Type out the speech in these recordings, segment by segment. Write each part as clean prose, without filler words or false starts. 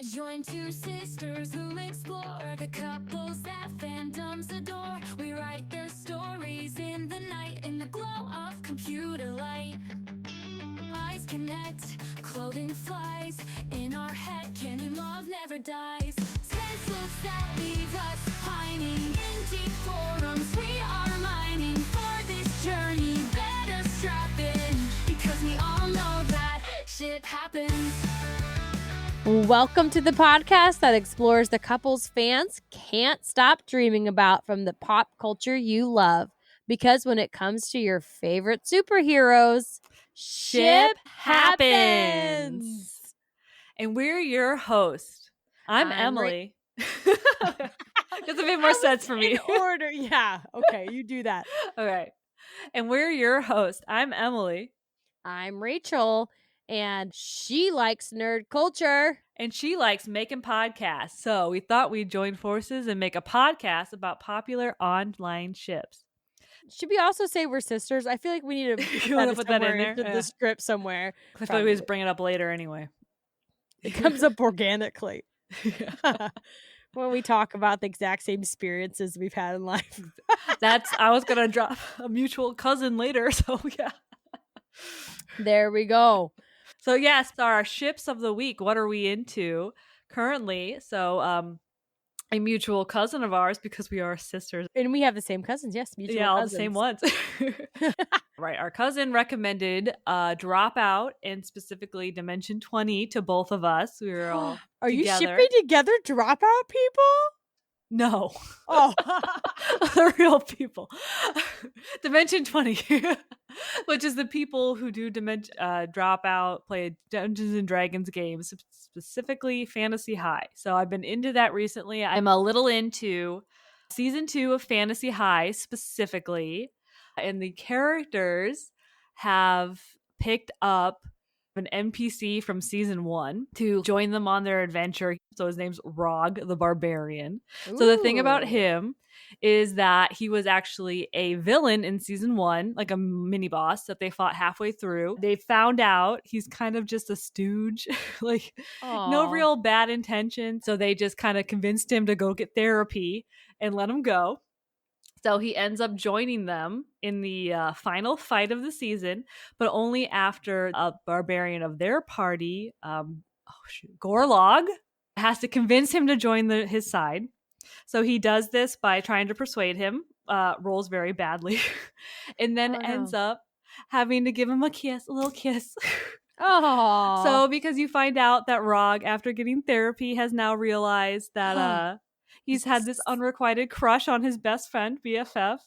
Join two sisters who explore the couples that fandoms adore. We write their stories in the night, in the glow of computer light. Eyes connect, clothing flies, in our head canon love never dies. Pencils that leave us pining, in deep forums we are mining. For this journey better strap in, because we all know that shit happens. Welcome to the podcast that explores the couples fans can't stop dreaming about from the pop culture you love. Because when it comes to your favorite superheroes, ship happens. And we're your host. I'm Emily. Gets a bit more sense for me. In order, yeah. Okay, you do that. Okay. And we're your host. I'm Emily. I'm Rachel, and she likes nerd culture. And she likes making podcasts. So we thought we'd join forces and make a podcast about popular online ships. Should we also say we're sisters? I feel like we need to put that in there? The script somewhere. I feel like we just bring it up later anyway. It comes up organically. When we talk about the exact same experiences we've had in life. I was going to drop a mutual cousin later. So yeah. There we go. So yes, our ships of the week. What are we into currently? So a mutual cousin of ours, because we are sisters. And we have the same cousins, yes. Mutual all cousins. the same ones. Right. Our cousin recommended Dropout and specifically Dimension 20 to both of us. We were all Are together. you shipping together Dropout people? No. Oh. The real people. Dimension 20, which is the people who do Dropout, play Dungeons and Dragons games, specifically Fantasy High. So I've been into that recently. I'm a little into season 2 of Fantasy High specifically. And the characters have picked up an NPC from season 1 to join them on their adventure. So his name's Rog the Barbarian. Ooh. So the thing about him is that he was actually a villain in season 1, like a mini boss that they fought halfway through. They found out he's kind of just a stooge, like no real bad intention. So they just kind of convinced him to go get therapy and let him go. So he ends up joining them in the final fight of the season, but only after a barbarian of their party, Gorlog, has to convince him to join his side. So he does this by trying to persuade him, rolls very badly, and then ends up having to give him a little kiss. Oh. So because you find out that Rog, after getting therapy, has now realized that he's had this unrequited crush on his best friend, BFF,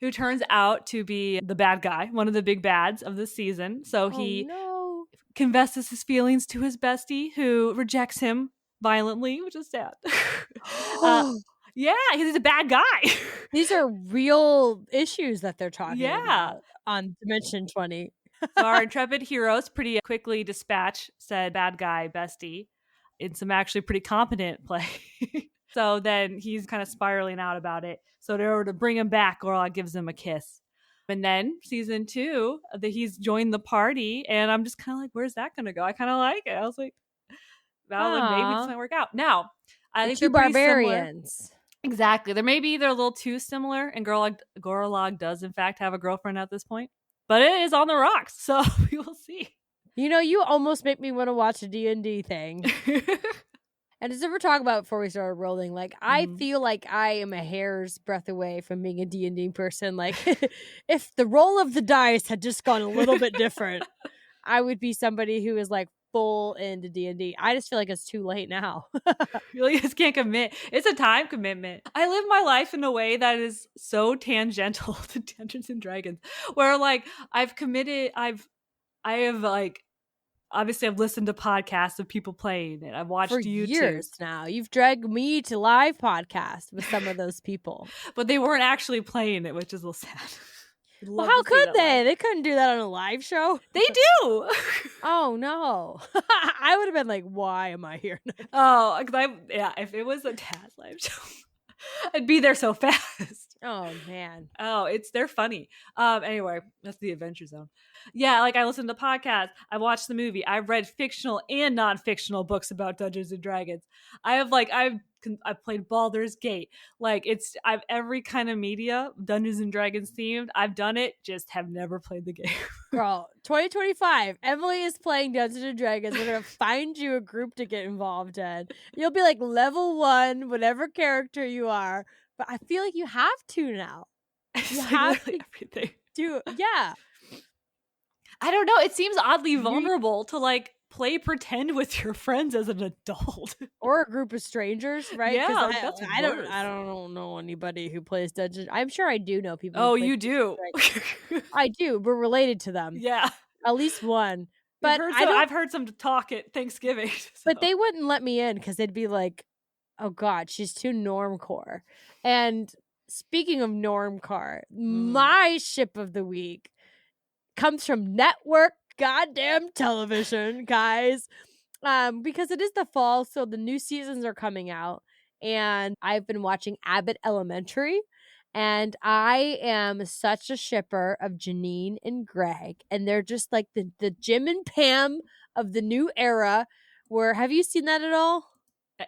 who turns out to be the bad guy, one of the big bads of the season. So he confesses his feelings to his bestie, who rejects him violently, which is sad. Yeah, he's a bad guy. These are real issues that they're talking about on Dimension 20. So our intrepid heroes pretty quickly dispatch said bad guy bestie in some actually pretty competent play. So then he's kind of spiraling out about it. So in order to bring him back, Gorlog gives him a kiss. And then season 2, he's joined the party, and I'm just kind of like, where's that going to go? I kind of like it. I was like, well, maybe this might work out. Now, I think they're barbarians. Similar. Exactly. They're a little too similar, and Gorlog does, in fact, have a girlfriend at this point. But it is on the rocks, so we will see. You know, you almost make me want to watch a D&D thing. And as we were talking about before we started rolling, like, I feel like I am a hair's breadth away from being a D&D person. Like, if the roll of the dice had just gone a little bit different, I would be somebody who is, like, full into D&D. I just feel like it's too late now. You just can't commit. It's a time commitment. I live my life in a way that is so tangential to Dungeons and Dragons, where, like, I've obviously I've listened to podcasts of people playing it. I've watched for YouTube. Years now. You've dragged me to live podcasts with some of those people. But they weren't actually playing it, which is a little sad. Well, how could they? Live. They couldn't do that on a live show. They do. Oh, no. I would have been like, why am I here now? Oh, if it was a Taz live show, I'd be there so fast. Oh man. Oh, they're funny. Anyway, that's the Adventure Zone. Yeah, like I listen to podcasts, I watched the movie, I've read fictional and non-fictional books about Dungeons and Dragons. I've played Baldur's Gate. Like I've every kind of media, Dungeons and Dragons themed. I've done it, just have never played the game. Girl, 2025. Emily is playing Dungeons and Dragons. We're gonna find you a group to get involved in. You'll be like level 1, whatever character you are. But I feel like you have to now. You Like have to everything. do, yeah. I don't know. It seems oddly vulnerable to like play pretend with your friends as an adult. Or a group of strangers, right? Yeah, Because that's I worse. don't know anybody who plays Dungeons. I'm sure I do know people. Oh, who play you do. I do. We're related to them. Yeah. At least one. But I've heard some talk at Thanksgiving. So. But they wouldn't let me in because they'd be like, oh God, she's too normcore. And speaking of normcore, my ship of the week comes from network goddamn television, guys. Because it is the fall, so the new seasons are coming out. And I've been watching Abbott Elementary. And I am such a shipper of Janine and Greg. And they're just like the Jim and Pam of the new era. Have you seen that at all?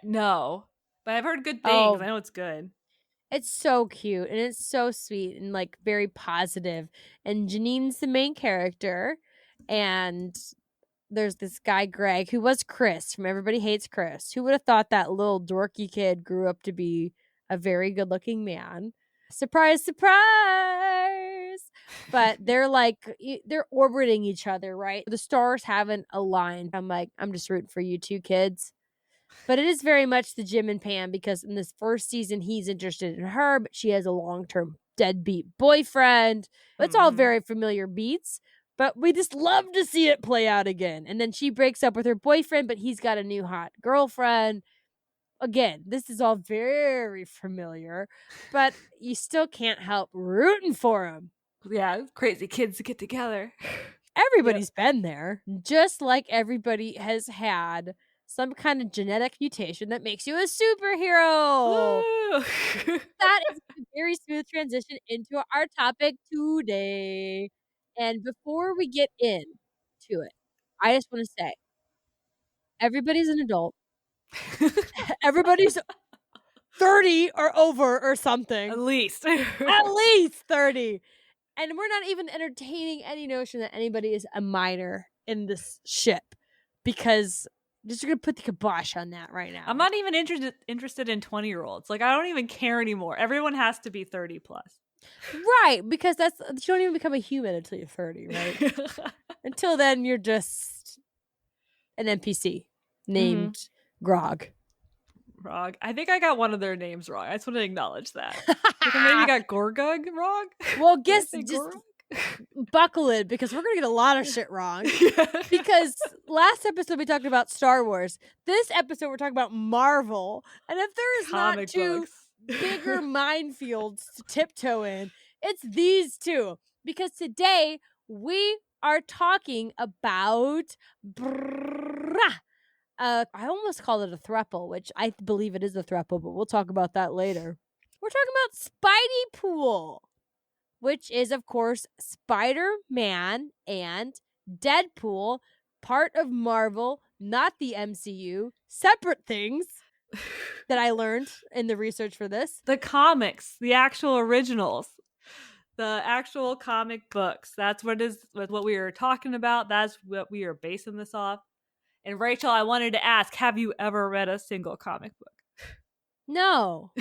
No. But I've heard good things. Oh. I know it's good. It's so cute and it's so sweet and like very positive. And Janine's the main character. And there's this guy, Greg, who was Chris from Everybody Hates Chris. Who would have thought that little dorky kid grew up to be a very good looking man? Surprise, surprise. But they're orbiting each other, right? The stars haven't aligned. I'm like, I'm just rooting for you two kids. But it is very much the Jim and Pam because in this first season, he's interested in her, but she has a long-term deadbeat boyfriend. It's all very familiar beats, but we just love to see it play out again. And then she breaks up with her boyfriend, but he's got a new hot girlfriend. Again, this is all very familiar, but you still can't help rooting for him. Yeah, crazy kids to get together. Everybody's been there, just like everybody has had some kind of genetic mutation that makes you a superhero. That is a very smooth transition into our topic today. And before we get into it, I just want to say, everybody's an adult. Everybody's 30 or over or something. At least 30. And we're not even entertaining any notion that anybody is a minor in this ship because just going to put the kibosh on that right now. I'm not even interested in 20-year-olds. Like, I don't even care anymore. Everyone has to be 30 plus. Right, because you don't even become a human until you're 30, right? Until then, you're just an NPC named Grog. I think I got one of their names wrong. I just want to acknowledge that. Like maybe you got Gorgug wrong? Well, just buckle in because we're going to get a lot of shit wrong. Because last episode we talked about Star Wars. This episode we're talking about Marvel. And if there is not two bigger minefields to tiptoe in, it's these two. Because today we are talking about I almost called it a throuple, which I believe it is a throuple, but we'll talk about that later. We're talking about SpideyPool, which is, of course, Spider-Man and Deadpool, part of Marvel, not the MCU, separate things that I learned in the research for this. The comics, the actual originals, the actual comic books. That's what we are talking about. That's what we are basing this off. And Rachel, I wanted to ask, have you ever read a single comic book? No.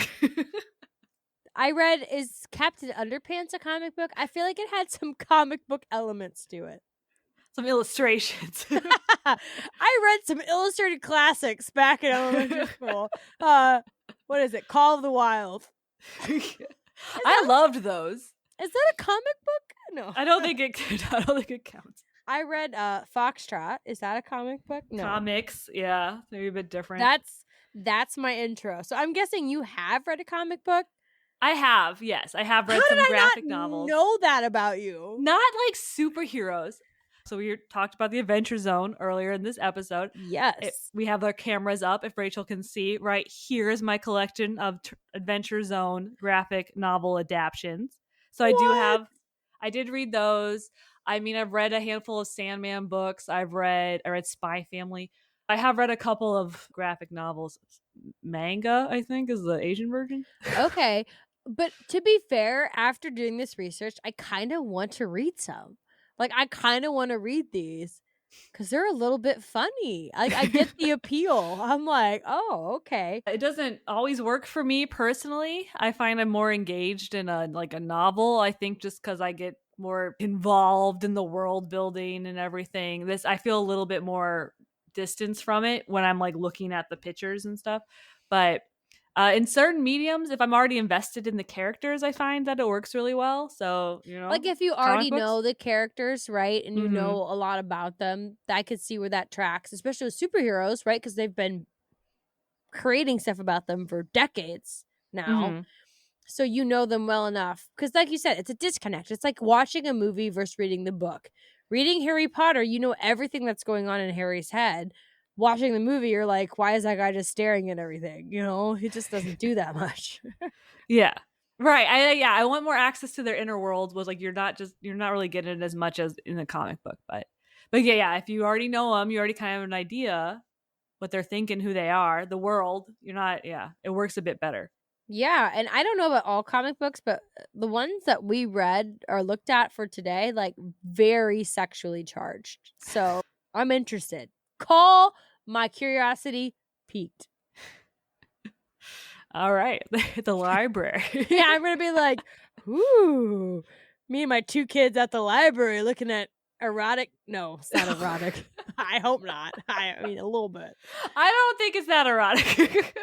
I read, is Captain Underpants a comic book? I feel like it had some comic book elements to it. Some illustrations. I read some illustrated classics back in elementary school. What is it? Call of the Wild. I loved those. Is that a comic book? No. I don't think it counts. I read Foxtrot. Is that a comic book? No. Comics, yeah. Maybe a bit different. That's my intro. So I'm guessing you have read a comic book? I have, yes. I have read some graphic novels. Know that about you? Not like superheroes. So we talked about the Adventure Zone earlier in this episode. Yes. We have our cameras up if Rachel can see. Right here is my collection of Adventure Zone graphic novel adaptions. So I did read those. I mean, I've read a handful of Sandman books. I read Spy Family. I have read a couple of graphic novels. Manga, I think, is the Asian version. Okay. But to be fair, after doing this research, I kind of want to read some. Like, I kind of want to read these because they're a little bit funny. I get the appeal. I'm like, oh, okay. It doesn't always work for me personally. I find I'm more engaged in a novel. I think just because I get more involved in the world building and everything. I feel a little bit more distance from it when I'm like looking at the pictures and stuff. But in certain mediums, if I'm already invested in the characters, I find that it works really well. So, Like if you already know the characters, right, and you Mhm. know a lot about them, I could see where that tracks, especially with superheroes, right? Because they've been creating stuff about them for decades now. Mhm. So you know them well enough. Because like you said, it's a disconnect. It's like watching a movie versus reading the book. Reading Harry Potter, you know everything that's going on in Harry's head. Watching the movie, you're like, why is that guy just staring at everything? You know, he just doesn't do that much. Yeah. Right. I want more access to their inner world. Was like you're not really getting it as much as in the comic book, but yeah, if you already know them, you already kind of have an idea what they're thinking, who they are, the world. It works a bit better. Yeah, and I don't know about all comic books, but the ones that we read or looked at for today, like very sexually charged. So I'm interested. Call my curiosity peaked. All right. The library. Yeah, I'm gonna be like, ooh, me and my 2 kids at the library looking at erotic. No, it's not erotic. I hope not. I mean, a little bit. I don't think it's that erotic.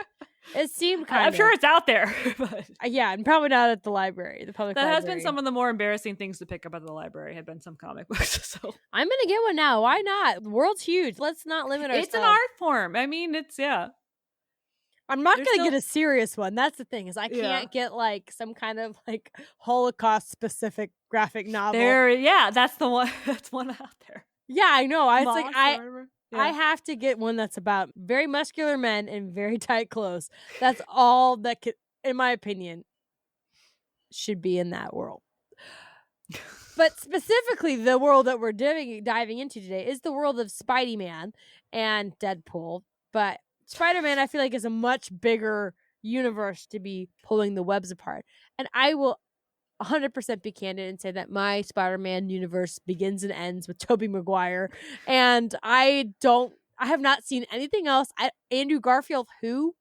It seemed kind I'm sure it's out there, but yeah, and probably not at the library, the public library. That has been some of the more embarrassing things to pick up at the library. Had been some comic books. So I'm gonna get one now. Why not? The world's huge. Let's not limit ourselves. It's an art form. I mean, I'm not gonna get a serious one. That's the thing, is I can't get like some kind of like Holocaust specific graphic novel. That's the one. That's one out there. Yeah, I know. I have to get one that's about very muscular men in very tight clothes. That's all that could, in my opinion, should be in that world. But specifically, the world that we're diving into today is the world of Spider-Man and Deadpool. But Spider-Man, I feel like, is a much bigger universe to be pulling the webs apart. And I will 100% be candid and say that my Spider-Man universe begins and ends with Tobey Maguire. And I have not seen anything else. Andrew Garfield, who?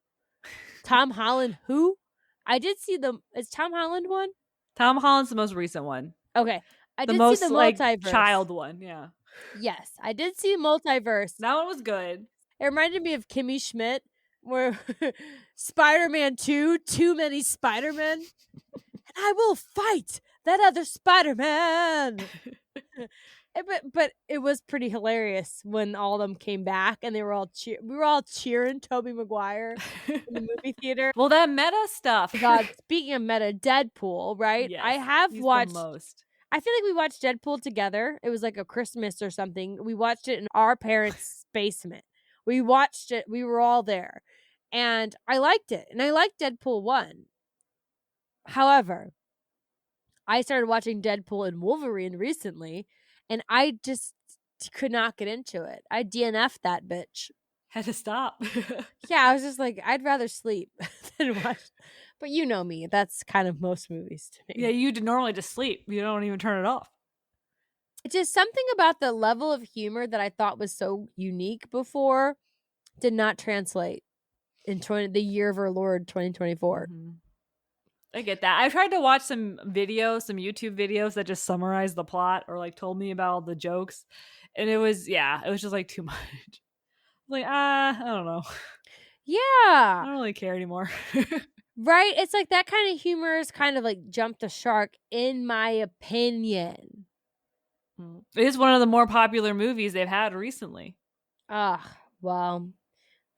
Tom Holland, who? I did see is Tom Holland one? Tom Holland's the most recent one. Okay. I the did most see the like multiverse. child one, yeah. Yes, I did see multiverse. That one was good. It reminded me of Kimmy Schmidt, where Spider-Man 2, too many Spider-Men. And I will fight that other Spider-Man. But it was pretty hilarious when all of them came back and they were all we were all cheering Tobey Maguire in the movie theater. Well, that meta stuff. God, speaking of meta, Deadpool, right? Yes, I have watched the most. I feel like we watched Deadpool together. It was like a Christmas or something. We watched it in our parents' basement. We watched it. We were all there. And I liked it. And I liked Deadpool 1. However, I started watching Deadpool and Wolverine recently, and I just could not get into it. I DNF'd that bitch. Had to stop. Yeah, I was just like, I'd rather sleep than watch. But you know me. That's kind of most movies to me. Yeah, you normally just sleep. You don't even turn it off. It's just something about the level of humor that I thought was so unique before did not translate in the year of our Lord 2024. Mm-hmm. I get that. I've tried to watch some YouTube videos that just summarize the plot or like told me about all the jokes. And it was just like too much. Like, I don't know. Yeah. I don't really care anymore. Right? It's like that kind of humor is kind of like jump the shark, in my opinion. It is one of the more popular movies they've had recently. Well,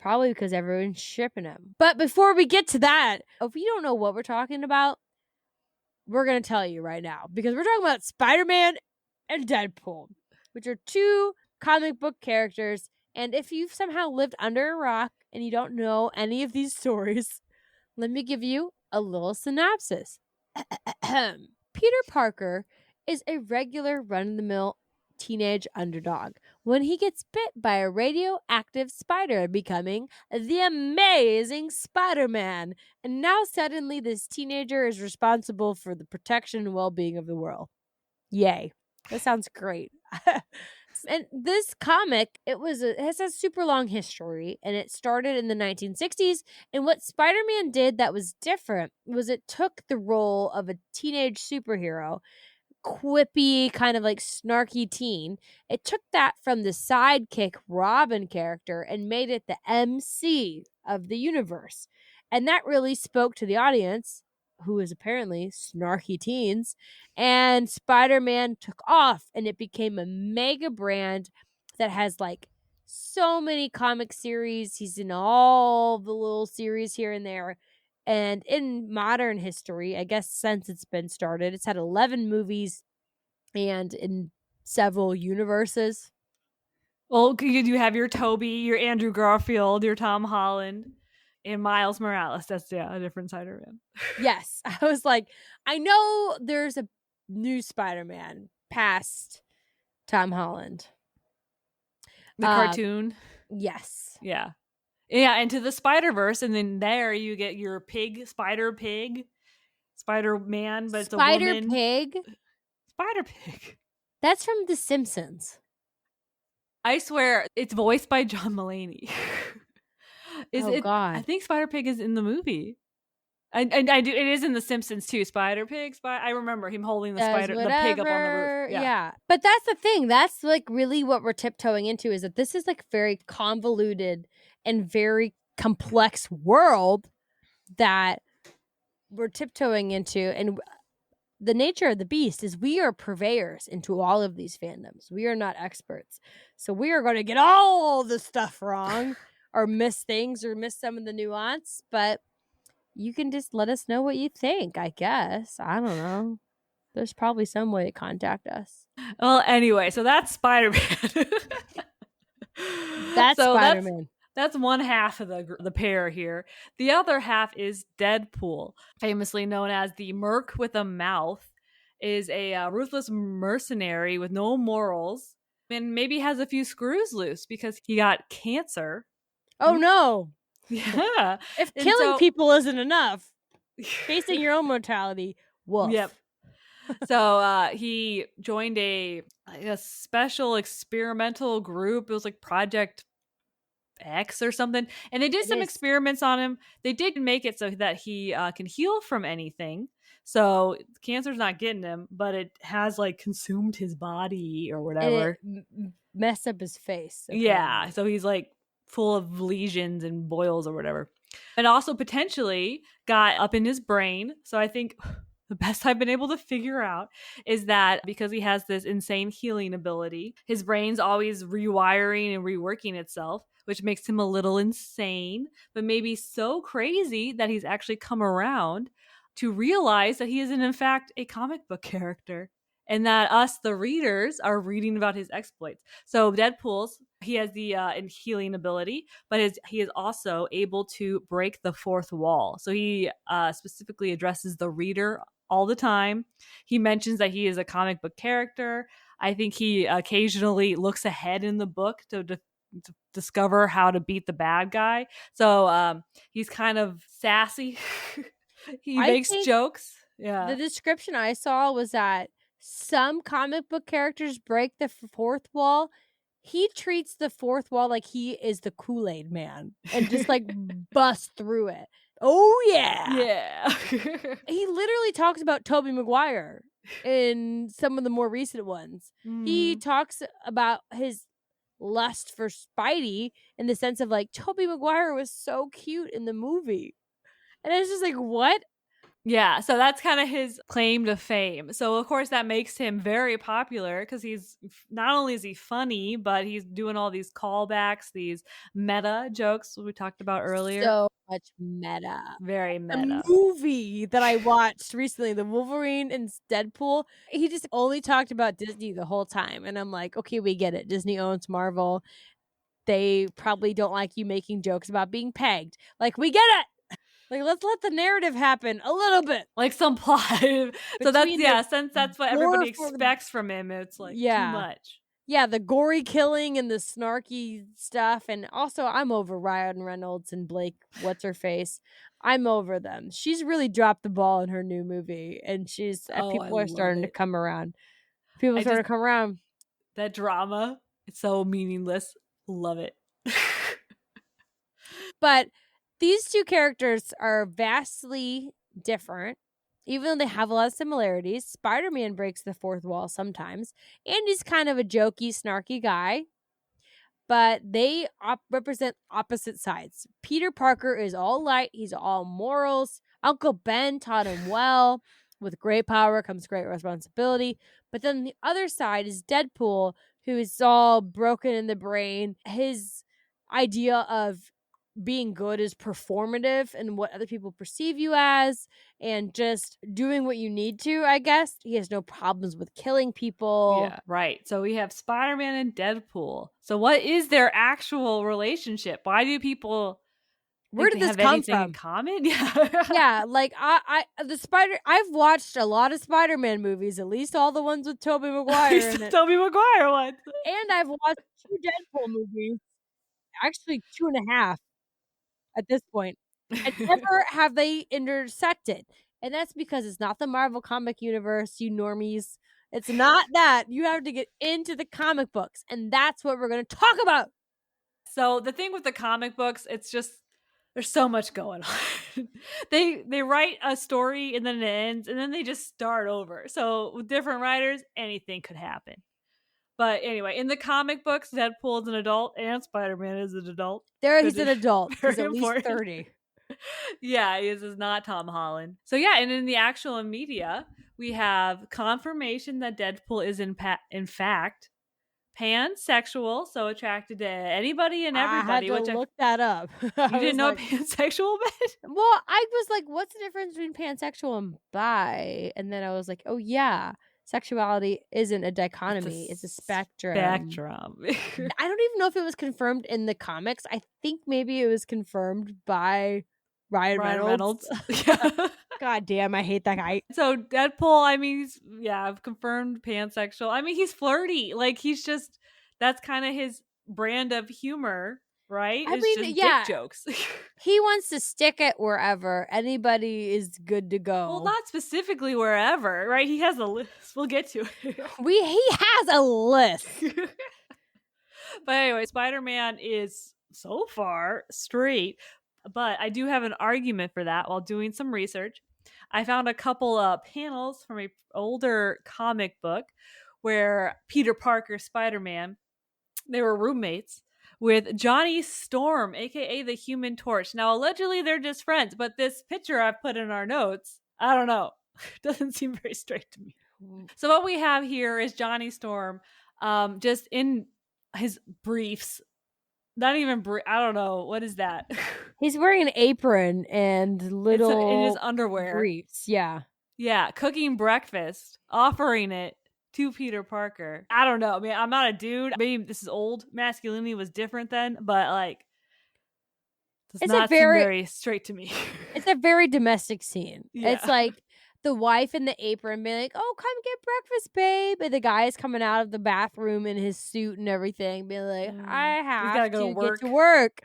probably because everyone's shipping them. But before we get to that, if you don't know what we're talking about, we're going to tell you right now. Because we're talking about Spider-Man and Deadpool. which are 2 comic book characters. And if you've somehow lived under a rock and you don't know any of these stories, let me give you a little synopsis. Peter Parker is a regular run-of-the-mill teenage underdog when he gets bit by a radioactive spider, becoming the amazing Spider-Man. And now suddenly this teenager is responsible for the protection and well-being of the world. Yay. That sounds great. And this comic, it has a super long history, and it started in the 1960s. And what Spider-Man did that was different was it took the role of a teenage superhero, quippy, kind of like snarky teen. It took that from the sidekick Robin character and made it the MC of the universe. And that really spoke to the audience, who is apparently snarky teens. And Spider-Man took off, and it became a mega brand that has like so many comic series. He's in all the little series here and there. And in modern history, I guess since it's been started, it's had 11 movies and in several universes. Well, you have your Toby, your Andrew Garfield, your Tom Holland, and Miles Morales. That's a different Spider-Man. Yes. I was like, I know there's a new Spider-Man past Tom Holland. The cartoon? Yes. Yeah. Yeah, into the Spider-Verse, and then there you get your Spider-Pig, Spider-Man, but it's a woman. Spider-Pig? Spider-Pig. That's from The Simpsons. I swear, it's voiced by John Mulaney. God. I think Spider-Pig is in the movie. And I do. It is in The Simpsons too. Spider-Pig. I remember him holding the pig up on the roof. Yeah. But that's the thing. That's like really what we're tiptoeing into, is that this is like very convoluted and very complex world that we're tiptoeing into. And the nature of the beast is we are purveyors into all of these fandoms. We are not experts. So we are going to get all the stuff wrong or miss things or miss some of the nuance. But you can just let us know what you think, I guess. I don't know. There's probably some way to contact us. Well, anyway, so that's Spider-Man. That's Spider-Man. That's one half of the pair here. The other half is Deadpool, famously known as the merc with a mouth, is a ruthless mercenary with no morals, and maybe has a few screws loose because he got cancer. Oh, no. Yeah. If killing people isn't enough, facing your own mortality, woof. Yep. So he joined a special experimental group. It was like Project X or something, and they did some experiments on him. They did make it so that he can heal from anything, so cancer's not getting him, but it has like consumed his body or whatever. It messed up his face. Apparently. Yeah, so he's like full of lesions and boils or whatever, and also potentially got up in his brain. So I think the best I've been able to figure out is that because he has this insane healing ability, his brain's always rewiring and reworking itself, which makes him a little insane, but maybe so crazy that he's actually come around to realize that he is in fact a comic book character, and that us, the readers, are reading about his exploits. So he has the healing ability, but he is also able to break the fourth wall. So he specifically addresses the reader all the time. He mentions that he is a comic book character. I think he occasionally looks ahead in the book to discover how to beat the bad guy. So he's kind of sassy. He makes jokes. Yeah. The description I saw was that some comic book characters break the fourth wall. He treats the fourth wall like he is the Kool-Aid man and just like busts through it. Oh, yeah. Yeah. He literally talks about Tobey Maguire in some of the more recent ones. He talks about his lust for Spidey in the sense of like, Tobey Maguire was so cute in the movie. And it's just like, what? Yeah, so that's kind of his claim to fame. So, of course, that makes him very popular because he's not only is he funny, but he's doing all these callbacks, these meta jokes we talked about earlier. So much meta. Very The meta. movie that I watched recently, the Wolverine and Deadpool, he just only talked about Disney the whole time. And I'm like, okay, we get it. Disney owns Marvel. They probably don't like you making jokes about being pegged. Like, we get it. Like, let's let the narrative happen a little bit. Like some plot. So that's, Between yeah, the since that's what gore everybody for- expects from him, it's like too Yeah. much. Yeah, the gory killing and the snarky stuff. And also, I'm over Ryan Reynolds and Blake, what's her face. I'm over them. She's really dropped the ball in her new movie. And people I are starting love to it. come around. People I starting just- to come around. That drama, it's so meaningless. Love it. But these two characters are vastly different. Even though they have a lot of similarities, Spider-Man breaks the fourth wall sometimes. And he's kind of a jokey, snarky guy. But they represent opposite sides. Peter Parker is all light. He's all morals. Uncle Ben taught him well. With great power comes great responsibility. But then the other side is Deadpool, who is all broken in the brain. His idea of being good is performative and what other people perceive you as, and just doing what you need to, I guess. He has no problems with killing people. Yeah, right. So we have Spider-Man and Deadpool. So what is their actual relationship? Why do people Where think did they this have come anything in from? common? Yeah. Yeah, like I've watched a lot of Spider-Man movies, at least all the ones with Tobey Maguire in it. Tobey Maguire one. And I've watched 2 Deadpool movies, actually 2 and a half at this point. And never have they intersected. And that's because it's not the Marvel comic universe, you normies. It's not that. You have to get into the comic books, and that's what we're going to talk about. So the thing with the comic books, it's just there's so much going on. They write a story and then it ends and then they just start over. So with different writers, anything could happen. But anyway, in the comic books, Deadpool is an adult and Spider-Man is an adult. He's an adult. He's Very at least important. 30. Yeah, he is not Tom Holland. So yeah, and in the actual media, we have confirmation that Deadpool is in fact pansexual, so attracted to anybody and everybody. I had to look that up. You didn't know pansexual, Ben? Well, I was like, what's the difference between pansexual and bi? And then I was like, oh yeah, sexuality isn't a dichotomy, it's a spectrum. I don't even know if it was confirmed in the comics. I think maybe it was confirmed by Ryan Reynolds. God damn, I hate that guy. So Deadpool, I mean, I've confirmed pansexual. I mean, he's flirty. Like that's kind of his brand of humor, right? I it's mean, just yeah, dick jokes. He wants to stick it wherever. Anybody is good to go. Well, not specifically wherever, right? He has a list. We'll get to it. He has a list. But anyway, Spider-Man is so far straight. But I do have an argument for that while doing some research. I found a couple of panels from an older comic book where Peter Parker, Spider-Man, they were roommates with Johnny Storm, aka the Human Torch. Now, allegedly, they're just friends, but this picture I've put in our notes, I don't know, doesn't seem very straight to me. So what we have here is Johnny Storm, just in his briefs. Not even I don't know, what is that? He's wearing an apron and little in his underwear. Briefs, yeah. Yeah, cooking breakfast, offering it to Peter Parker. I don't know. I mean, I'm not a dude. Maybe this is old. Masculinity was different then, but like does not seem very straight to me. It's a very domestic scene. Yeah. It's like the wife in the apron being like, oh, come get breakfast, babe. And the guy is coming out of the bathroom in his suit and everything, being like, I have to get to work.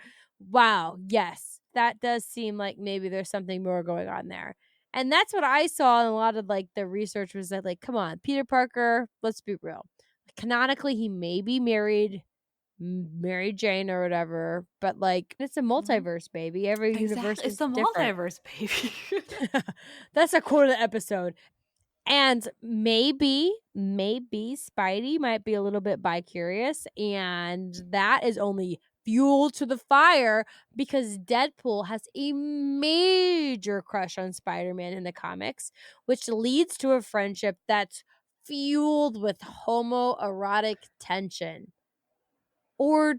Wow, yes. That does seem like maybe there's something more going on there. And that's what I saw in a lot of like the research was that like, come on, Peter Parker, let's be real. Canonically, he may be married Mary Jane or whatever, but like it's a multiverse, baby. Every universe is different. It's a multiverse, baby. That's a quote of the episode. And maybe Spidey might be a little bit bi-curious, and that is only fuel to the fire because Deadpool has a major crush on Spider-Man in the comics, which leads to a friendship that's fueled with homoerotic tension. Or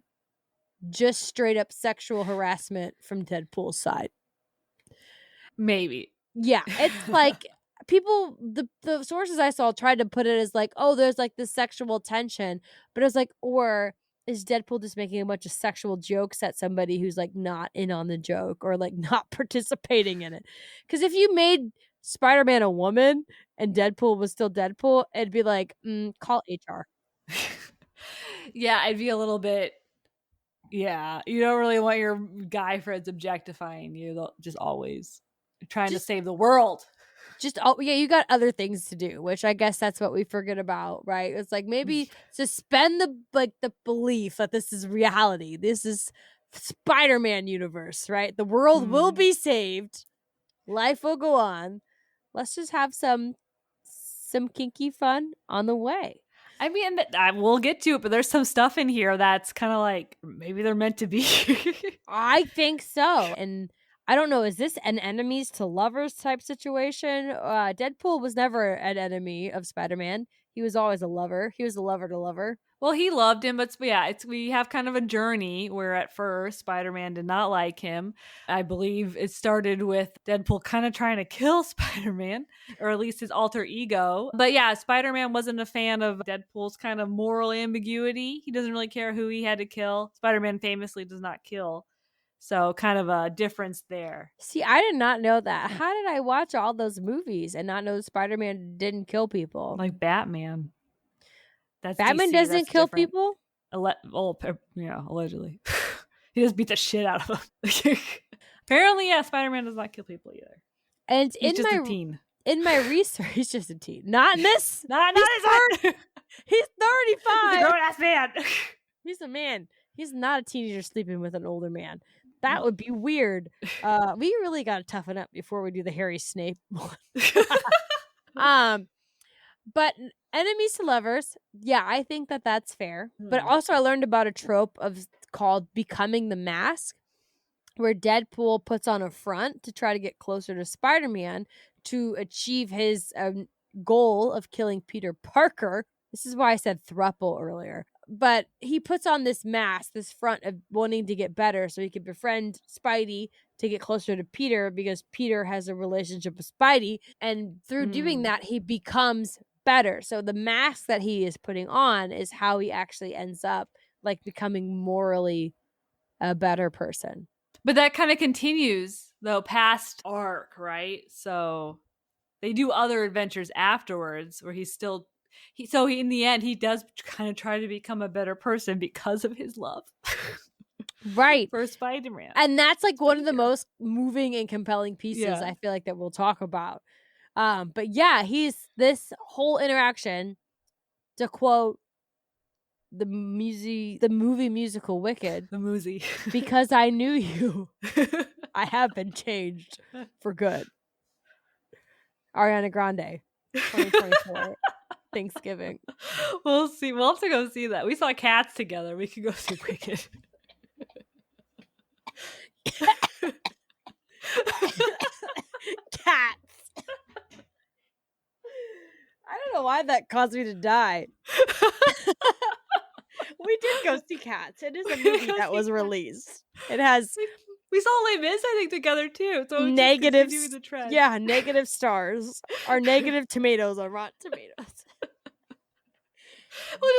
just straight up sexual harassment from Deadpool's side. Maybe. Yeah, it's like people, the sources I saw tried to put it as like, oh, there's like this sexual tension, but it's like, or is Deadpool just making a bunch of sexual jokes at somebody who's like not in on the joke or like not participating in it? Because if you made Spider-Man a woman and Deadpool was still Deadpool, it'd be like, call HR. Yeah, I'd be a little bit. Yeah, you don't really want your guy friends objectifying you. They'll just always trying to save the world. Yeah, you got other things to do, which I guess that's what we forget about, right? It's like maybe suspend the belief that this is reality. This is Spider-Man universe, right? The world will be saved. Life will go on. Let's just have some kinky fun on the way. I mean, I will get to it, but there's some stuff in here that's kind of like maybe they're meant to be. I think so. And I don't know, is this an enemies to lovers type situation? Deadpool was never an enemy of Spider-Man. He was always a lover. He was a lover to lover. Well, he loved him, but yeah, we have kind of a journey where at first Spider-Man did not like him. I believe it started with Deadpool kind of trying to kill Spider-Man, or at least his alter ego. But yeah, Spider-Man wasn't a fan of Deadpool's kind of moral ambiguity. He doesn't really care who he had to kill. Spider-Man famously does not kill. So kind of a difference there. See, I did not know that. How did I watch all those movies and not know Spider-Man didn't kill people? Like Batman. Batman doesn't kill people? Allegedly. He just beat the shit out of them. Apparently, yeah, Spider-Man does not kill people either. And he's just a teen. In my research, he's just a teen. Not in this. Not in this. He's 35. He's a grown-ass man. He's a man. He's not a teenager sleeping with an older man. That would be weird. We really got to toughen up before we do the Harry Snape one. But enemies to lovers, yeah, I think that that's fair. But also I learned about a trope called becoming the mask, where Deadpool puts on a front to try to get closer to Spider-Man to achieve his goal of killing Peter Parker. This is why I said thruple earlier. But he puts on this mask, this front of wanting to get better so he can befriend Spidey to get closer to Peter because Peter has a relationship with Spidey. And through doing that, he becomes better. So the mask that he is putting on is how he actually ends up like becoming morally a better person. But that kind of continues though past arc, right? So they do other adventures afterwards where he's still in the end he does kind of try to become a better person because of his love. Right. For Spider-Man. And that's like one of the most moving and compelling pieces I feel like that we'll talk about. But yeah, he's this whole interaction, to quote the movie musical Wicked, the Moosey, because I knew you, I have been changed for good. Ariana Grande, 2024, Thanksgiving. We'll see. We'll have to go see that. We saw Cats together. We could go see Wicked. Cats. I don't know why that caused me to die. We did go see Cats. It is a movie that was released. It has. We saw Les Mis, I think, together too. So negative, the trend. Yeah, negative stars or negative tomatoes on Rotten Tomatoes.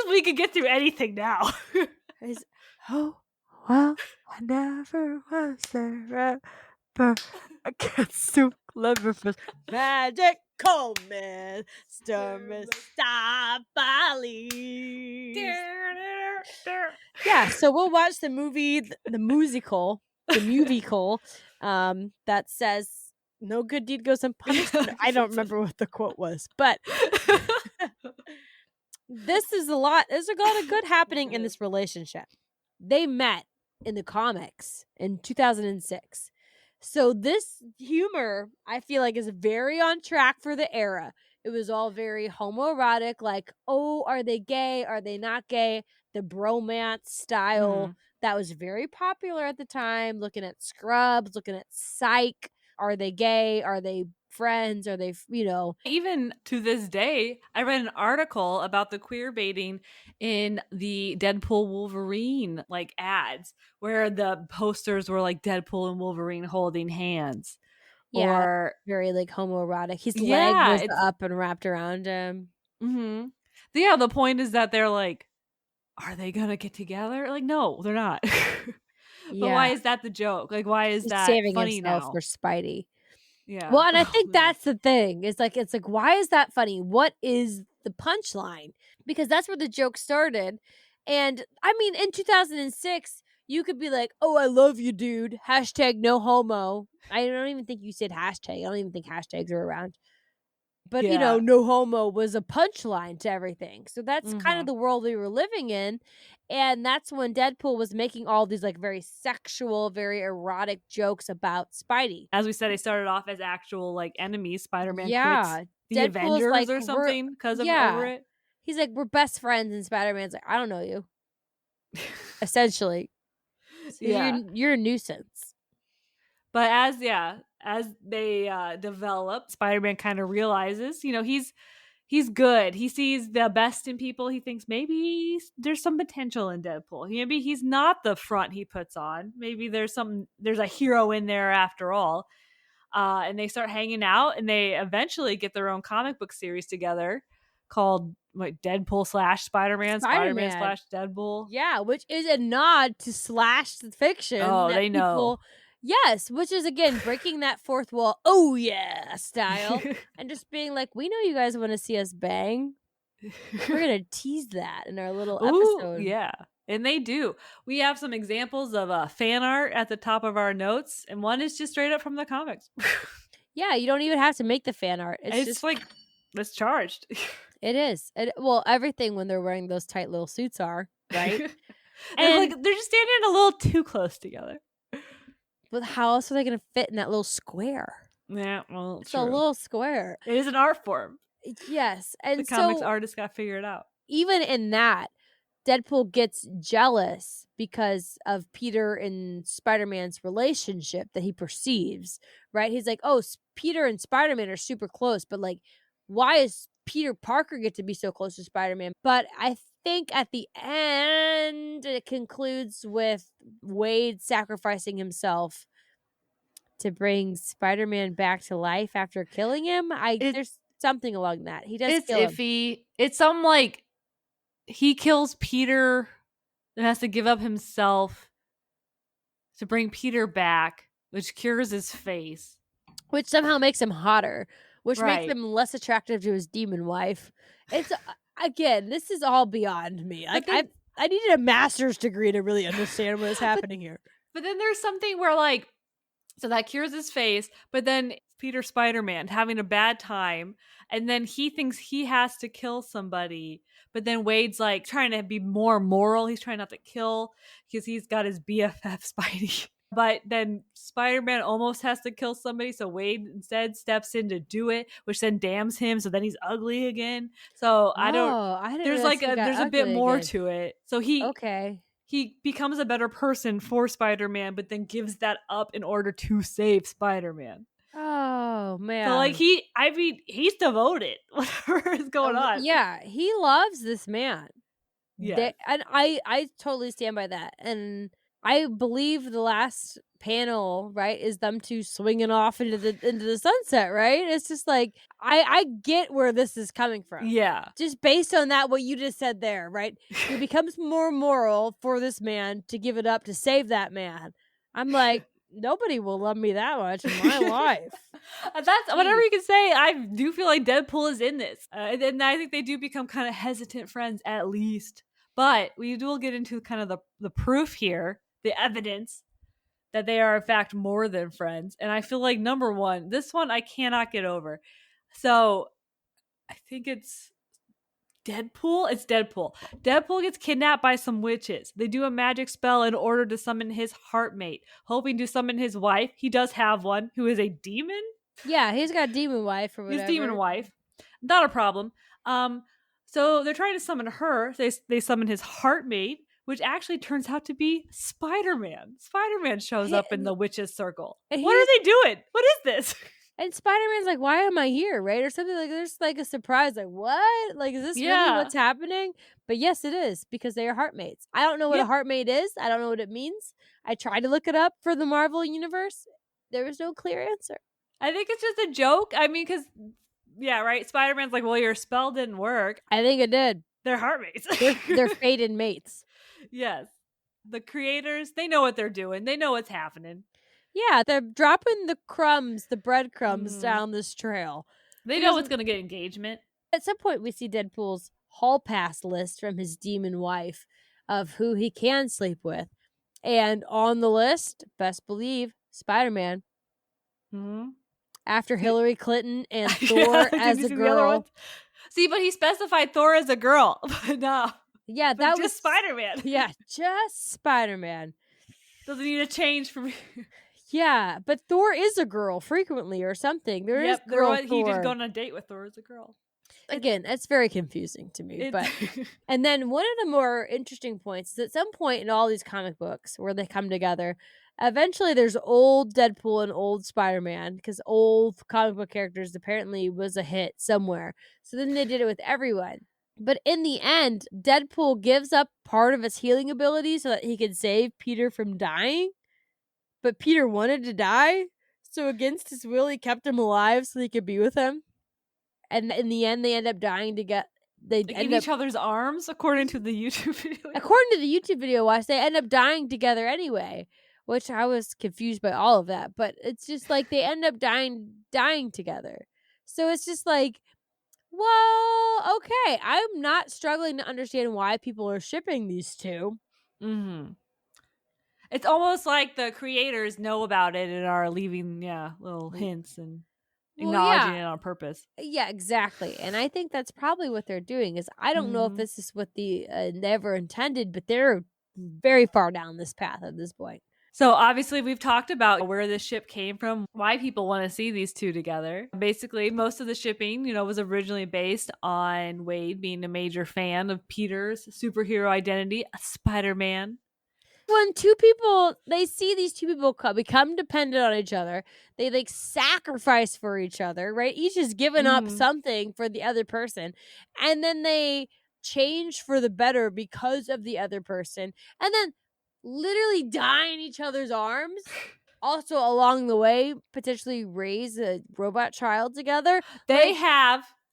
We could get through anything now. Oh, well, I never was there, but I can't so clever for magical man, Mr. Bali. Yeah, so we'll watch the movie, the musical, that says no good deed goes unpunished. I don't remember what the quote was, but there's a lot of good happening in this relationship. They met in the comics in 2006. So this humor, I feel like, is very on track for the era. It was all very homoerotic, like, oh, are they gay? Are they not gay? The bromance style that was very popular at the time. Looking at Scrubs, looking at Psych. Are they gay? Are they friends? Are they, Even to this day, I read an article about the queer baiting in the Deadpool Wolverine like ads where the posters were like Deadpool and Wolverine holding hands. yeah, Or very like homoerotic. His leg yeah, was it's up and wrapped around him. yeah, the point is that they're like, are they gonna get together? Like, no, they're not. But why Yeah, is that the joke? Like, why is he's that saving funny himself now? for Spidey. Yeah. Well, and I Oh, think man. that's the thing. It's like why is that funny? What is the punchline? Because that's where the joke started. And I mean, in 2006, you could be like, "Oh, I love you, dude." Hashtag no homo. I don't even think you said hashtag. I don't even think hashtags are around. But Yeah. no homo was a punchline to everything. So that's kind of Mhm. the world we were living in. And that's when Deadpool was making all these like very sexual, very erotic jokes about Spidey. As we said, they started off as actual like enemies. Spider-Man quits Yeah. the Deadpool's Avengers like, or we're something because of over yeah. it. He's like, we're best friends, and Spider-Man's like, I don't know you. Essentially. So Yeah. you're a nuisance. But as they develop, Spider-Man kind of realizes, he's good. He sees the best in people. He thinks maybe there's some potential in Deadpool. Maybe he's not the front he puts on. Maybe there's a hero in there after all. And they start hanging out, and they eventually get their own comic book series together called Deadpool / Spider-Man, Spider-Man Spider-Man. / Deadpool. Yeah, which is a nod to slash fiction Oh, that they know. people yes, which is again breaking that fourth wall, oh yeah, style. And just being like, we know you guys want to see us bang. We're gonna tease that in our little Ooh, episode. yeah. And they do. We have some examples of fan art at the top of our notes, and one is just straight up from the comics. Yeah, you don't even have to make the fan art. It's just like it's charged. it is. Well, everything when they're wearing those tight little suits are, right? And And they're just standing a little too close together. but how else are they gonna fit in that little square? Yeah, well, It's true. a little square. It is an art form. Yes. The And comics so artist got figured out. even in that, Deadpool gets jealous because of Peter and Spider-Man's relationship that he perceives, right? He's like, "Oh, Peter and Spider-Man are super close, but like why is Peter Parker get to be so close to Spider-Man?" But I think at the end it concludes with Wade sacrificing himself to bring Spider-Man back to life after killing him. There's something along that. He does It's kill him. iffy. It's some like he kills Peter and has to give up himself to bring Peter back, which cures his face. Which somehow makes him hotter, which makes Right. him less attractive to his demon wife. It's again, this is all beyond me. Like I needed a master's degree to really understand what is happening here. But then there's something where like, so that cures his face, but then Peter Spider-Man having a bad time, and then he thinks he has to kill somebody, but then Wade's like trying to be more moral. He's trying not to kill because he's got his BFF Spidey. But then Spider-Man almost has to kill somebody, so Wade instead steps in to do it, which then damns him, so then he's ugly again. So I didn't there's realize like he got there's a bit ugly more again. to it. So Okay. he becomes a better person for Spider-Man, but then gives that up in order to save Spider-Man. Oh man. So like he's devoted. Whatever is going on. Yeah, he loves this man. Yeah. And I totally stand by that. And I believe the last panel, right, is them two swinging off into the sunset, right? It's just like I get where this is coming from. Yeah. Just based on that, what you just said there, right? It becomes more moral for this man to give it up to save that man. I'm like, nobody will love me that much in my life. That's whatever you can say. I do feel like Deadpool is in this, and I think they do become kind of hesitant friends at least. But we will get into kind of the proof here, the evidence that they are in fact more than friends. And I feel like number one, this one I cannot get over. So I think it's Deadpool. It's Deadpool. Deadpool gets kidnapped by some witches. They do a magic spell in order to summon his heartmate, hoping to summon his wife. He does have one, who is a demon. Yeah, he's got a demon wife or whatever. His demon wife. Not a problem. So they're trying to summon her. They summon his heartmate, which actually turns out to be Spider-Man. Spider-Man shows up in the witches' circle. And What are they doing? What is this? And Spider-Man's like, why am I here, right? Or something like there's like a surprise, like, what? Like, is this really Yeah. what's happening? But yes, it is, because they are heartmates. I don't know what a Yep. heartmate is. I don't know what it means. I tried to look it up for the Marvel Universe. There was no clear answer. I think it's just a joke. I mean, because, yeah, right? Spider-Man's like, well, your spell didn't work. I think it did. They're heartmates. They're fated mates. Yes. The creators, they know what they're doing. They know what's happening. Yeah, they're dropping the crumbs, the breadcrumbs Mhm. down this trail. They know it's going to get engagement. At some point, we see Deadpool's hall pass list from his demon wife of who he can sleep with. And on the list, best believe, Spider-Man. Mm-hmm. After Hillary Clinton and Yeah, Thor did as you a see the other girl. ones? See, but he specified Thor as a girl. But no. Yeah, But that just was Spider-Man. Yeah, just Spider-Man. Doesn't need a change for me. Yeah, but Thor is a girl frequently or something. There is girl he Thor. just go on a date with Thor as a girl. Again, it's very confusing to me. But and then one of the more interesting points is at some point in all these comic books where they come together, eventually there's old Deadpool and old Spider-Man, because old comic book characters apparently was a hit somewhere. So then they did it with everyone. But in the end, Deadpool gives up part of his healing ability so that he can save Peter from dying. But Peter wanted to die, so against his will, he kept him alive so he could be with him. And in the end, they end up dying to get. They like end in up, each other's arms, according to the YouTube video. according to the YouTube video, watch, they end up dying together anyway. Which I was confused by all of that, but it's just like they end up dying together. So it's just like, well, okay, I'm not struggling to understand why people are shipping these two. Mm-hmm. It's almost like the creators know about it and are leaving, little hints and acknowledging it on purpose. Yeah, exactly. And I think that's probably what they're doing. Is I don't know if this is what the they ever intended, but they're very far down this path at this point. So obviously we've talked about where this ship came from, why people want to see these two together. Basically, most of the shipping, was originally based on Wade being a major fan of Peter's superhero identity, Spider-Man. When two people, they see these two people become dependent on each other, they like sacrifice for each other, right? Each is giving up something for the other person, and then they change for the better because of the other person, and then literally die in each other's arms. Also, along the way, potentially raise a robot child together.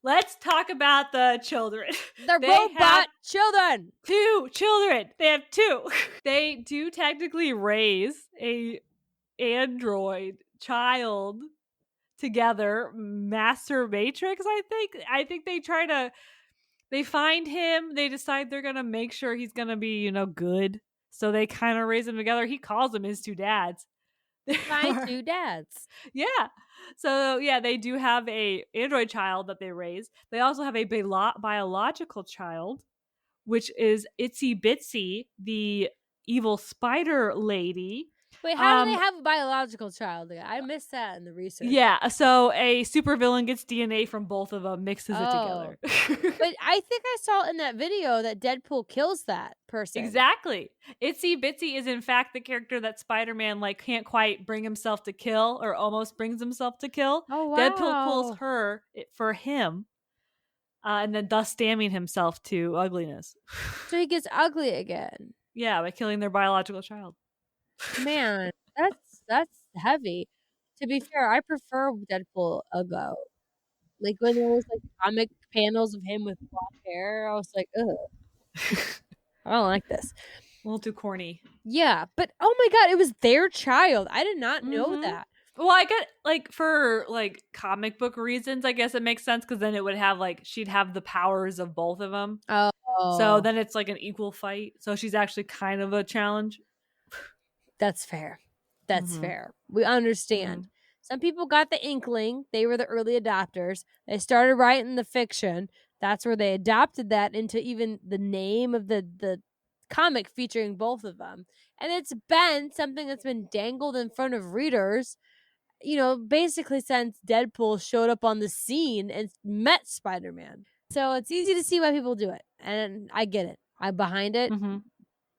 Let's talk about the children. The robot children. 2 children. They have 2. They do technically raise a android child together. Master Matrix, I think. I think they find him. They decide they're going to make sure he's going to be, good. So they kind of raise him together. He calls them his 2 dads. My 2 dads. Yeah. So, they do have a android child that they raise. They also have a biological child, which is Itsy Bitsy, the evil spider lady. Wait, how do they have a biological child? I missed that in the research. Yeah, so a supervillain gets DNA from both of them, mixes it together. But I think I saw in that video that Deadpool kills that person. Exactly. Itsy Bitsy is in fact the character that Spider-Man can't quite bring himself to kill, or almost brings himself to kill. Oh, wow. Deadpool pulls her for him, and then thus damning himself to ugliness. So he gets ugly again. Yeah, by killing their biological child. Man, that's heavy. To be fair, I prefer Deadpool ago. Like when there was comic panels of him with blonde hair, I was like, ugh. I don't like this. A little too corny. Yeah, but oh my god, it was their child. I did not know that. Well, I get for comic book reasons, I guess it makes sense, because then it would have she'd have the powers of both of them. Oh, so then it's an equal fight. So she's actually kind of a challenge. That's fair. That's fair. We understand. Some people got the inkling. They were the early adopters. They started writing the fiction. That's where they adopted that into even the name of the comic featuring both of them. And it's been something that's been dangled in front of readers, basically since Deadpool showed up on the scene and met Spider-Man. So it's easy to see why people do it. And I get it. I'm behind it.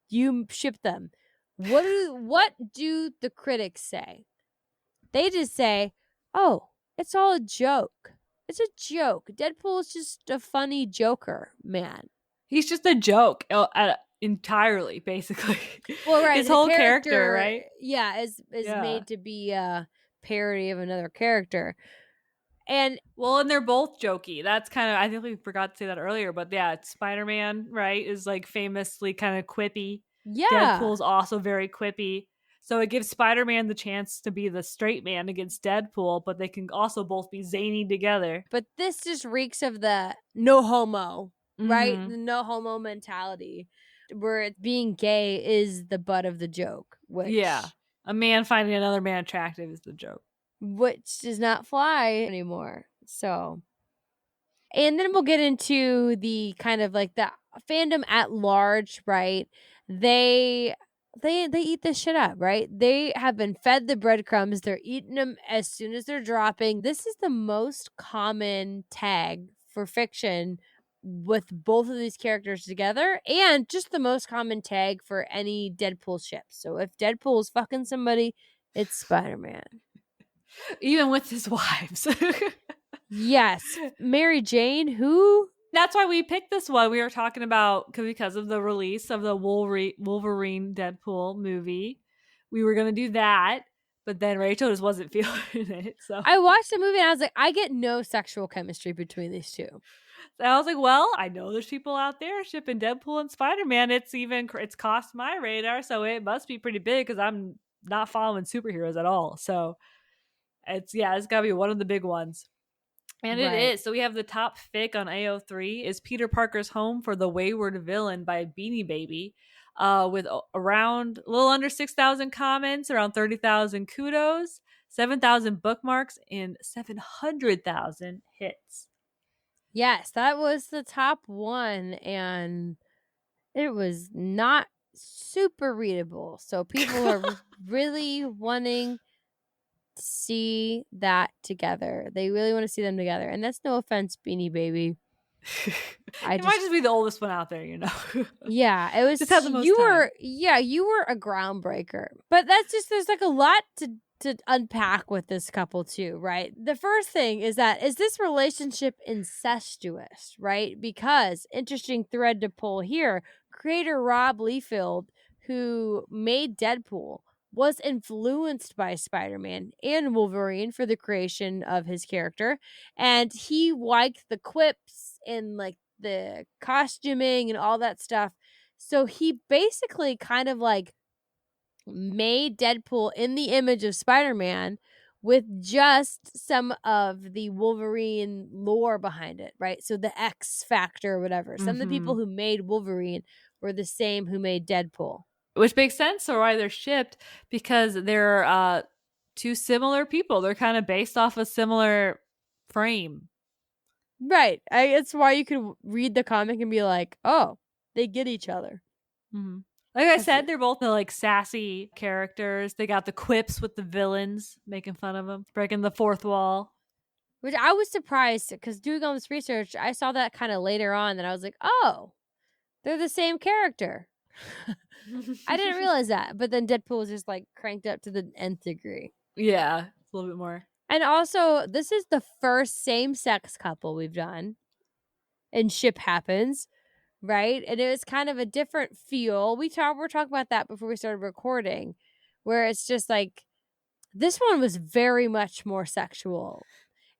You ship them. What do the critics say? They just say, "Oh, It's all a joke. It's a joke. Deadpool is just a funny joker, man. He's just a joke entirely, basically. Well, right. His The whole character, right? Yeah, is made to be a parody of another character. And they're both jokey. That's kind of, I think we forgot to say that earlier, but yeah, Spider-Man, right, is like famously kind of quippy. yeah. Deadpool's also very quippy. So it gives Spider-Man the chance to be the straight man against Deadpool, but they can also both be zany together. But this just reeks of the no homo, right? Mhm. The no homo mentality, where being gay is the butt of the joke. Yeah. A man finding another man attractive is the joke. Which does not fly anymore. So, and then we'll get into the kind of like the fandom at large, right? They eat this shit up, right? They have been fed the breadcrumbs. They're eating them as soon as they're dropping. This is the most common tag for fiction with both of these characters together, and just the most common tag for any Deadpool ship. So if Deadpool is fucking somebody, it's Spider-Man. Even with his wives. Yes. Mary Jane, who? That's why we picked this one. We were talking about because of the release of the Wolverine Deadpool movie. We were going to do that, but then Rachel just wasn't feeling it. So I watched the movie and I was like, I get no sexual chemistry between these two. I was like, well, I know there's people out there shipping Deadpool and Spider-Man. It's crossed my radar, so it must be pretty big because I'm not following superheroes at all. So it's got to be one of the big ones. And Right. it is. So we have the top fic on AO3 is Peter Parker's Home for the Wayward Villain by Beanie Baby, with around a little under 6,000 comments, around 30,000 kudos, 7,000 bookmarks, and 700,000 hits. Yes, that was the top one, and it was not super readable. So people are really wanting to see that together. They really want to see them together. And that's no offense, Beanie Baby. Might just be the oldest one out there, you know. Yeah, it was just had the most you time. were a groundbreaker. But that's just there's like a lot to unpack with this couple too, right? The first thing is this relationship incestuous, right? Because interesting thread to pull here, creator Rob Liefeld, who made Deadpool, was influenced by Spider-Man and Wolverine for the creation of his character, and he liked the quips and like the costuming and all that stuff. So he basically kind of like made Deadpool in the image of Spider-Man with just some of the Wolverine lore behind it, right? So the X factor or whatever. Some of the people who made Wolverine were the same who made Deadpool. Which makes sense for why they're shipped, because they're two similar people. They're kind of based off a similar frame. Right. It's why you could read the comic and be like, oh, they get each other. Mm-hmm. Like I said, they're both the like sassy characters. They got the quips with the villains, making fun of them, breaking the fourth wall. Which I was surprised, because doing all this research, I saw that kind of later on, and I was like, oh, they're the same character. I didn't realize that. But then Deadpool was just like cranked up to the nth degree. Yeah, a little bit more. And also, this is the first same-sex couple we've done in Ship Happens, right? And it was kind of a different feel. We're talking about that before we started recording, where it's just like, this one was very much more sexual.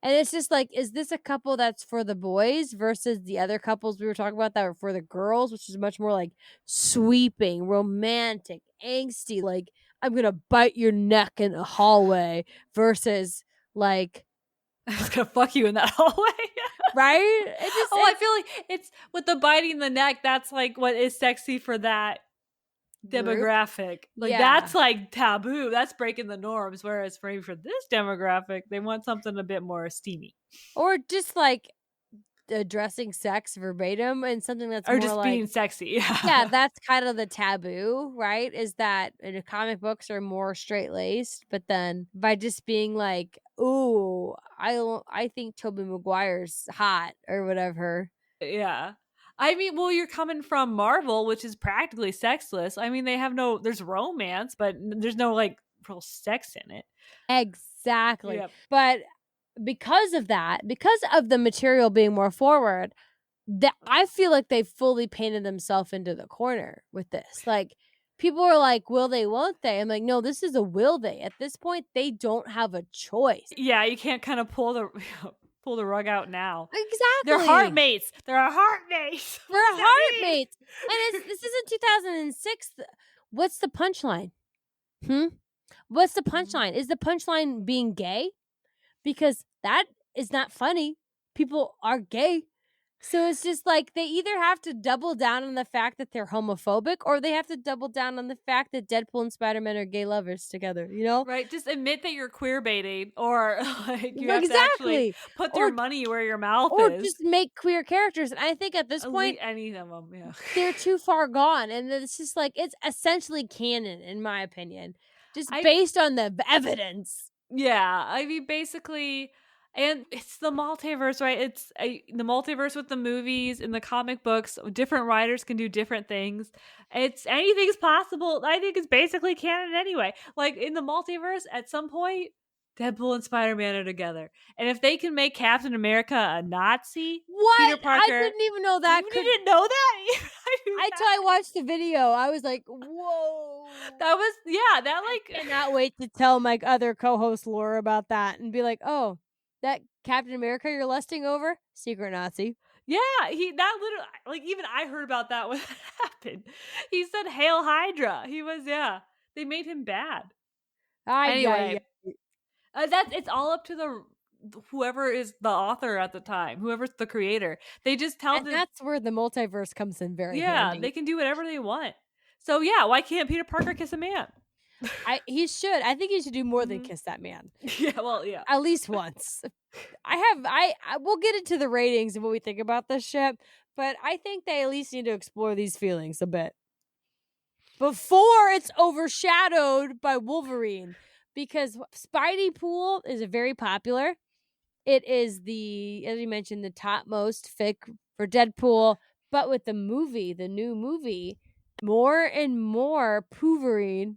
And it's just like, is this a couple that's for the boys versus the other couples we were talking about that were for the girls, which is much more like sweeping, romantic, angsty, like, I'm going to bite your neck in a hallway, versus like, I was going to fuck you in that hallway. Right? I feel like it's with the biting the neck. That's like what is sexy for that demographic. Like that's like taboo. That's breaking the norms. Whereas for this demographic, they want something a bit more steamy, or just like addressing sex verbatim, and something that's or more just like being sexy. Yeah, that's kind of the taboo, right? Is that comic books are more straight laced, but then by just being like, "Ooh, I think Tobey Maguire's hot" or whatever. Yeah. I mean, well, you're coming from Marvel, which is practically sexless. I mean, there's romance, but there's no like real sex in it. Exactly. Yep. But because of that, because of the material being more forward, that I feel like they fully painted themselves into the corner with this. Like, people are like, will they, won't they? I'm like, no, this is a will they. At this point, they don't have a choice. Yeah, you can't kind of pull the pull the rug out now. Exactly. They're heartmates. They're a heartmates. They're heartmates. And this isn't 2006. What's the punchline? What's the punchline? Is the punchline being gay? Because that is not funny. People are gay. So it's just like they either have to double down on the fact that they're homophobic, or they have to double down on the fact that Deadpool and Spider-Man are gay lovers together, you know? Right, just admit that you're queerbaiting, or like you have to actually put their money where your mouth is. Or just make queer characters. And I think at this point, any of them, yeah. they're too far gone. And it's just like, it's essentially canon, in my opinion, just based on the evidence. Yeah, I mean, basically... And it's the multiverse, right? It's the multiverse with the movies and the comic books. Different writers can do different things. Anything's possible. I think it's basically canon anyway. Like, in the multiverse, at some point, Deadpool and Spider-Man are together. And if they can make Captain America a Nazi, what? Peter Parker... I didn't even know that. You didn't know that? Until I watched the video, I was like, whoa. I cannot wait to tell my other co-host Laura about that and be like, oh, that Captain America you're lusting over? Secret Nazi. Yeah, literally, like, even I heard about that when that happened. He said, "Hail Hydra." He was, they made him bad. Anyway, it's all up to whoever is the author at the time, whoever's the creator. They just tell them. That's where the multiverse comes in very handy. They can do whatever they want. So why can't Peter Parker kiss a man? He should. I think he should do more than kiss that man. Yeah. At least once. We'll get into the ratings and what we think about this shit, but I think they at least need to explore these feelings a bit before it's overshadowed by Wolverine, because SpideyPool is very popular. It is as you mentioned, the topmost fic for Deadpool, but with the new movie, more and more Pulverine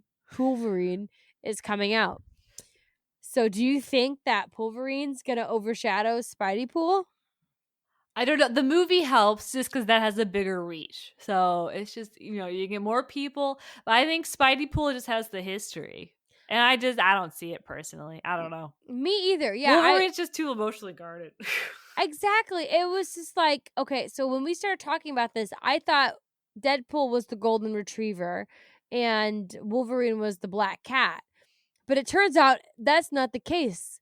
is coming out. So do you think that Pulverine's going to overshadow Spideypool? I don't know. The movie helps just because that has a bigger reach. So it's just, you get more people. But I think Spideypool just has the history. And I don't see it personally. I don't know. Me either. Yeah. Wolverine's just too emotionally guarded. Exactly. It was just like, okay, so when we started talking about this, I thought Deadpool was the golden retriever and Wolverine was the black cat. But it turns out that's not the case.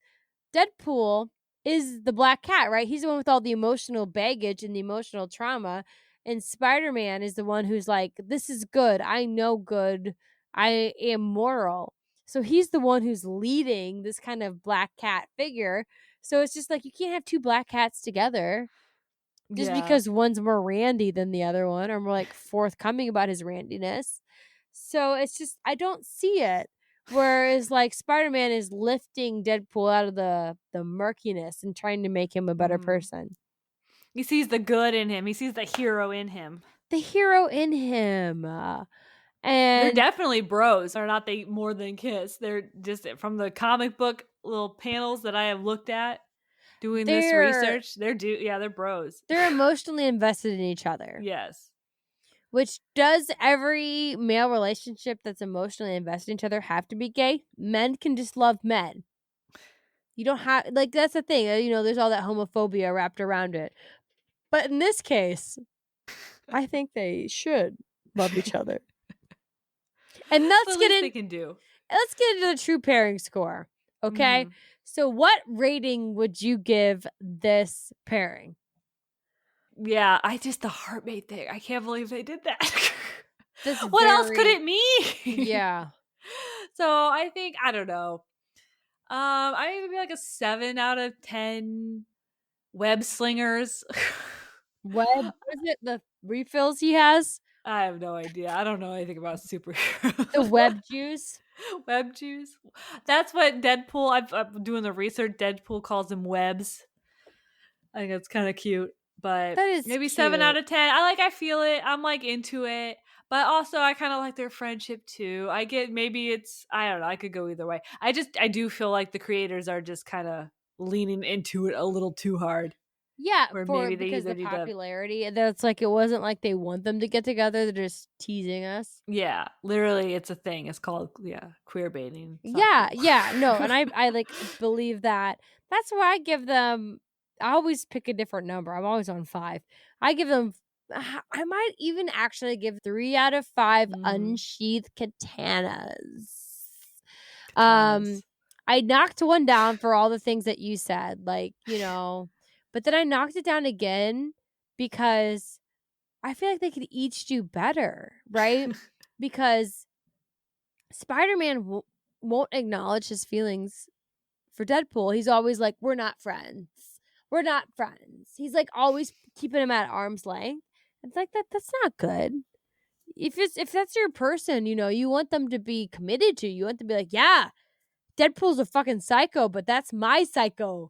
Deadpool is the black cat, right? He's the one with all the emotional baggage and the emotional trauma. And Spider-Man is the one who's like, this is good. I know good. I am moral. So he's the one who's leading this kind of black cat figure. So it's just like, you can't have two black cats together just because one's more randy than the other one, or more like forthcoming about his randiness. So it's just, I don't see it. Whereas like Spider-Man is lifting Deadpool out of the murkiness and trying to make him a better person. He sees the good in him. He sees the hero in him. And they're definitely bros. Or not they more than kiss. They're just, from the comic book little panels that I have looked at doing this research, they're bros. They're emotionally invested in each other. Yes. Which, does every male relationship that's emotionally invested in each other have to be gay? Men can just love men. You don't have, like, that's the thing. There's all that homophobia wrapped around it. But in this case, I think they should love each other. And let's get into the true pairing score. Okay? Mm-hmm. So what rating would you give this pairing? Yeah, the heartmate thing. I can't believe they did that. What else could it mean? Yeah. So I think, I don't know. I think it'd be like a 7 out of 10 web slingers. What is it? The refills he has? I have no idea. I don't know anything about superheroes. The web juice? Web juice? That's what Deadpool, I'm doing the research, Deadpool calls them webs. I think that's kind of cute. But maybe cute. 7 out of 10. I feel it. I'm like into it. But also I kind of like their friendship too. I get, maybe it's, I don't know. I could go either way. I do feel like the creators are just kind of leaning into it a little too hard. Yeah, Or for maybe they because either the need to- popularity. That's like it wasn't like they want them to get together. They're just teasing us. Yeah, literally, it's a thing. It's called queer baiting. Yeah, no, and I like believe that. That's why I give them. I always pick a different number. I'm always on 5. I give them. I might even actually give 3 out of 5 unsheathed katanas. I knocked one down for all the things that you said, like, but then I knocked it down again because I feel like they could each do better, right? Because Spider-Man won't acknowledge his feelings for Deadpool. He's always like, we're not friends. We're not friends. He's like always keeping him at arm's length. It's like that's not good. If that's your person, you want them to be committed to you. You want them to be like, yeah, Deadpool's a fucking psycho, but that's my psycho,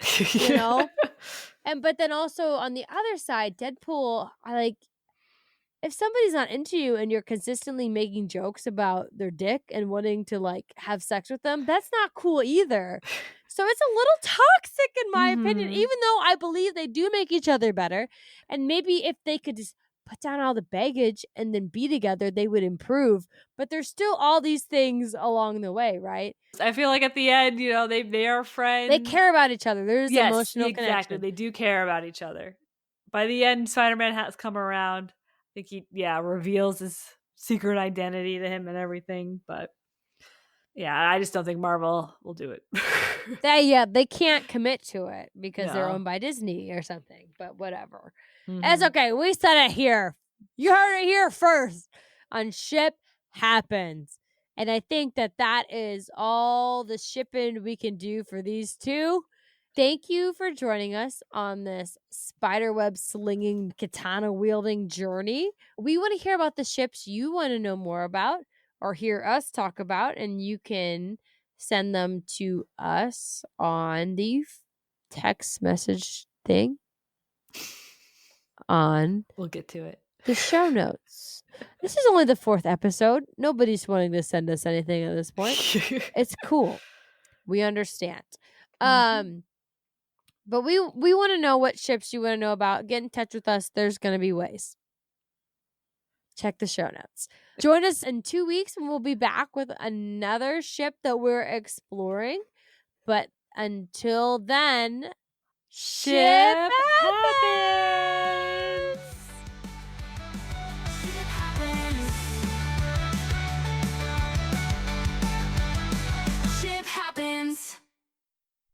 but then also on the other side, Deadpool, if somebody's not into you and you're consistently making jokes about their dick and wanting to like have sex with them, that's not cool either. So it's a little toxic in my opinion, even though I believe they do make each other better. And maybe if they could just put down all the baggage and then be together, they would improve. But there's still all these things along the way, right? I feel like at the end, they are friends. They care about each other. There's emotional connection. They do care about each other. By the end, Spider-Man has come around. I think he, reveals his secret identity to him and everything. But I just don't think Marvel will do it. They can't commit to it because they're owned by Disney or something. But whatever. It's okay. We said it here. You heard it here first on Ship Happens. And I think that is all the shipping we can do for these two. Thank you for joining us on this spiderweb slinging, katana wielding journey. We want to hear about the ships you want to know more about or hear us talk about, and you can send them to us on the text message thing on we'll get to it. The show notes. This is only the 4th episode. Nobody's wanting to send us anything at this point. It's cool. We understand. But we want to know what ships you want to know about. Get in touch with us. There's going to be ways. Check the show notes. Join us in 2 weeks and we'll be back with another ship that we're exploring. But until then, ship happens.